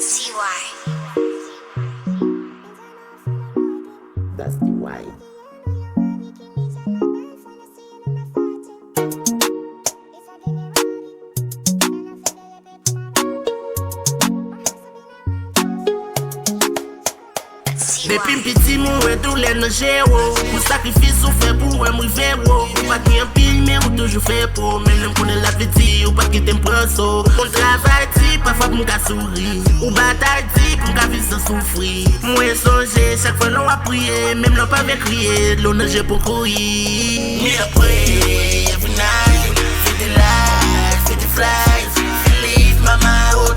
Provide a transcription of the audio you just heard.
T-YYY. That's T-YYY. Depuis petit, moi, tous les nageurs. Mon sacrifice, on fait pour moi, moi, véro. Pas qu'il y ait un pile, mais on toujours fait pour. Même l'homme connaît la vie, ou pas qu'il t'aime prendre ça. On travaille, parfois pour me sourire. Ou bataille, pour me vivre sans souffrir. Moi, songer, chaque fois, l'on a prié. Même l'on pas avec crier, l'on nage pour courir. Me a pray every night. Fit the life, fit the flies. Leave mama, oh,